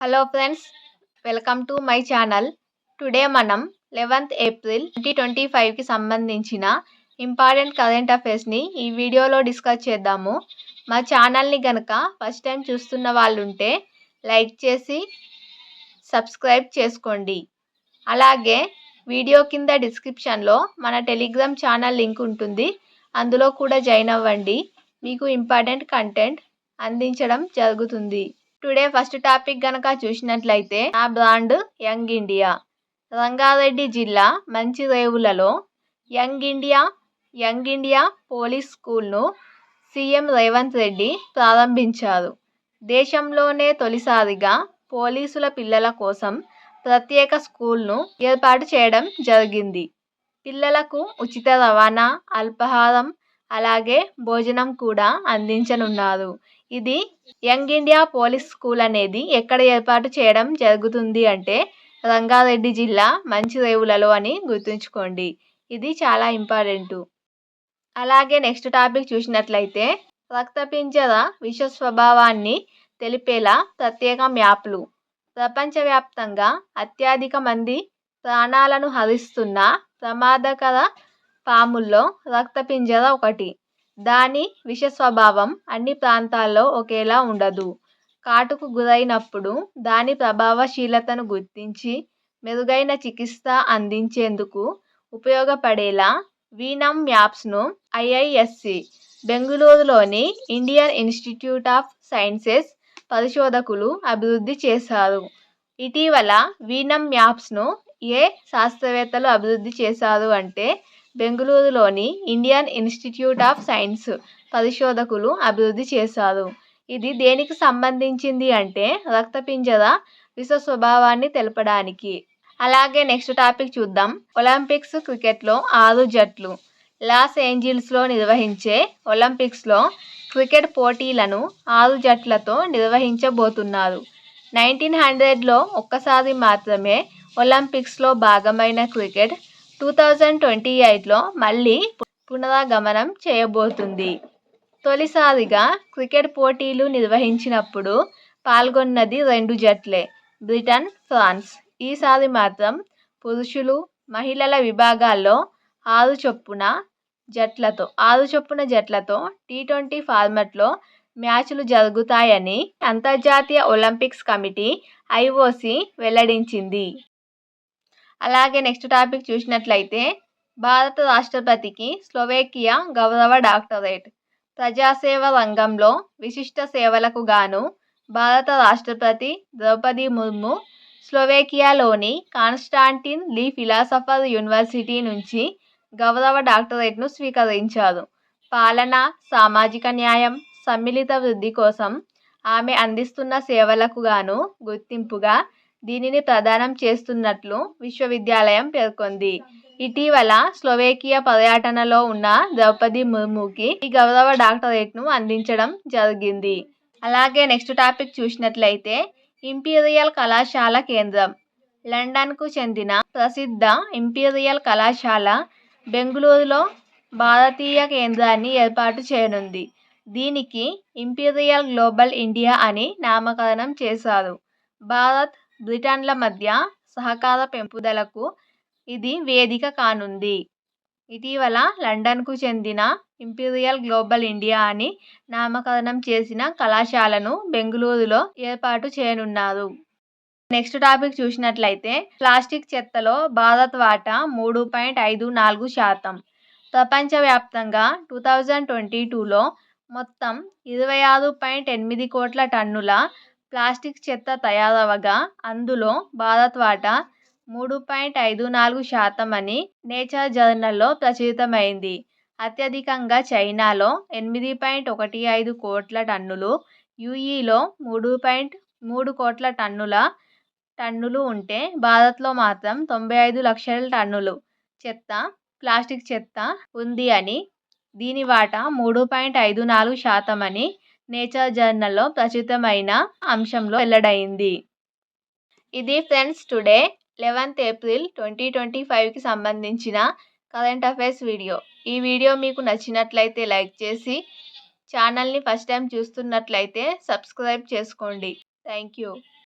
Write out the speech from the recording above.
Hello friends, welcome to my channel. Today మనం 11th April 2025కి సంబంధించిన important current అఫైర్స్ని ఈ వీడియోలో డిస్కస్ చేద్దాము. మా ఛానల్ని కనుక ఫస్ట్ టైం చూస్తున్న వాళ్ళు ఉంటే లైక్ చేసి సబ్స్క్రైబ్ చేసుకోండి. అలాగే వీడియో కింద డిస్క్రిప్షన్లో మన టెలిగ్రామ్ ఛానల్ లింక్ ఉంటుంది, అందులో కూడా జాయిన్ అవ్వండి. మీకు ఇంపార్టెంట్ కంటెంట్ అందించడం జరుగుతుంది. టుడే ఫస్ట్ టాపిక్ గనక చూసినట్లయితే ఆ బ్రాండ్ యంగ్ ఇండియా. రంగారెడ్డి జిల్లా మంచిరేవులలో యంగ్ ఇండియా పోలీస్ స్కూల్ను సీఎం రేవంత్ రెడ్డి ప్రారంభించారు. దేశంలోనే తొలిసారిగా పోలీసుల పిల్లల కోసం ప్రత్యేక స్కూల్ను ఏర్పాటు చేయడం జరిగింది. పిల్లలకు ఉచిత రవాణా, అల్పాహారం, అలాగే భోజనం కూడా అందించనున్నారు. ఇది యంగ్ ఇండియా పోలీస్ స్కూల్ అనేది ఎక్కడ ఏర్పాటు చేయడం జరుగుతుంది అంటే రంగారెడ్డి జిల్లా మంచిరేవులలో అని గుర్తుంచుకోండి. ఇది చాలా ఇంపార్టెంట్. అలాగే నెక్స్ట్ టాపిక్ చూసినట్లయితే రక్తపింజర విష స్వభావాన్ని తెలిపేలా ప్రత్యేక మ్యాప్లు. ప్రపంచవ్యాప్తంగా అత్యధిక మంది ప్రాణాలను హరిస్తున్న ప్రమాదకర పాముల్లో రక్తపింజర ఒకటి. దాని విష స్వభావం అన్ని ప్రాంతాల్లో ఒకేలా ఉండదు. కాటుకు గురైనప్పుడు దాని ప్రభావశీలతను గుర్తించి మెరుగైన చికిత్స అందించేందుకు ఉపయోగపడేలా వీనమ్ మ్యాప్స్ను IISc బెంగుళూరులోని ఇండియన్ ఇన్స్టిట్యూట్ ఆఫ్ సైన్సెస్ పరిశోధకులు అభివృద్ధి చేశారు. ఇటీవల వీనమ్ మ్యాప్స్ను ఏ శాస్త్రవేత్తలు అభివృద్ధి చేశారు అంటే బెంగుళూరులోని ఇండియన్ ఇన్స్టిట్యూట్ ఆఫ్ సైన్స్ పరిశోధకులు అభివృద్ధి చేశారు. ఇది దేనికి సంబంధించింది అంటే రక్తపింజర విష స్వభావాన్ని తెలపడానికి. అలాగే నెక్స్ట్ టాపిక్ చూద్దాం. ఒలింపిక్స్ క్రికెట్లో 6 జట్లు. లాస్ ఏంజిల్స్లో నిర్వహించే ఒలింపిక్స్లో క్రికెట్ పోటీలను 6 జట్లతో నిర్వహించబోతున్నారు. 1900లో ఒక్కసారి మాత్రమే ఒలింపిక్స్లో భాగమైన క్రికెట్ 2028లో మళ్ళీ పునరాగమనం చేయబోతుంది. తొలిసారిగా క్రికెట్ పోటీలు నిర్వహించినప్పుడు పాల్గొన్నది 2 జట్లే, బ్రిటన్, ఫ్రాన్స్. ఈసారి మాత్రం పురుషులు, మహిళల విభాగాల్లో 6 చొప్పున జట్లతో T20 ఫార్మాట్లో మ్యాచ్లు జరుగుతాయని అంతర్జాతీయ ఒలింపిక్స్ కమిటీ IOC వెల్లడించింది. అలాగే నెక్స్ట్ టాపిక్ చూసినట్లయితే భారత రాష్ట్రపతికి స్లోవేకియా గౌరవ డాక్టరేట్. ప్రజాసేవ రంగంలో విశిష్ట సేవలకు గాను భారత రాష్ట్రపతి ద్రౌపది ముర్ము స్లోవేకియాలోని కాన్స్టాంటిన్ లీ ఫిలాసఫర్ యూనివర్సిటీ నుంచి గౌరవ డాక్టరేట్ను స్వీకరించారు. పాలన, సామాజిక న్యాయం, సమ్మిళిత వృద్ధి కోసం ఆమె అందిస్తున్న సేవలకు గాను గుర్తింపుగా దీనిని ప్రదానం చేస్తున్నట్లు విశ్వవిద్యాలయం పేర్కొంది. ఇటీవల స్లోవేకియా పర్యటనలో ఉన్న ద్రౌపది ముర్ముకి ఈ గౌరవ డాక్టరేట్ను అందించడం జరిగింది. అలాగే నెక్స్ట్ టాపిక్ చూసినట్లయితే ఇంపీరియల్ కళాశాల కేంద్రం. లండన్కు చెందిన ప్రసిద్ధ ఇంపీరియల్ కళాశాల బెంగుళూరులో భారతీయ కేంద్రాన్ని ఏర్పాటు చేయనుంది. దీనికి ఇంపీరియల్ గ్లోబల్ ఇండియా అని నామకరణం చేశారు. భారత్, బ్రిటన్ల మధ్య సహకార పెంపుదలకు ఇది వేదిక కానుంది. ఇటీవల లండన్కు చెందిన ఇంపీరియల్ గ్లోబల్ ఇండియా అని నామకరణం చేసిన కళాశాలను బెంగుళూరులో ఏర్పాటు చేయనున్నారు. నెక్స్ట్ టాపిక్ చూసినట్లయితే ప్లాస్టిక్ చెత్తలో భారత్ వాటా 3.54%. ప్రపంచవ్యాప్తంగా 2022లో మొత్తం 26.8 కోట్ల టన్నుల ప్లాస్టిక్ చెత్త తయారవగా అందులో భారత్ వాటా 3.54% అని నేచర్ జర్నల్లో ప్రచురితమైంది. అత్యధికంగా చైనాలో 8.15 కోట్ల టన్నులు, UAEలో 3.3 కోట్ల టన్నులు ఉంటే భారత్లో మాత్రం 95 లక్షల టన్నులు ప్లాస్టిక్ చెత్త ఉంది అని, దీని వాటా 3.54% అని నేచర్ జర్నల్లో ప్రచురితమైన అంశంలో వెల్లడైంది. ఇది ఫ్రెండ్స్ టుడే 11th ఏప్రిల్ 2025కి సంబంధించిన కరెంట్ అఫైర్స్ వీడియో. ఈ వీడియో మీకు నచ్చినట్లయితే లైక్ చేసి ఛానల్ని ఫస్ట్ టైం చూస్తున్నట్లయితే సబ్స్క్రైబ్ చేసుకోండి. Thank you.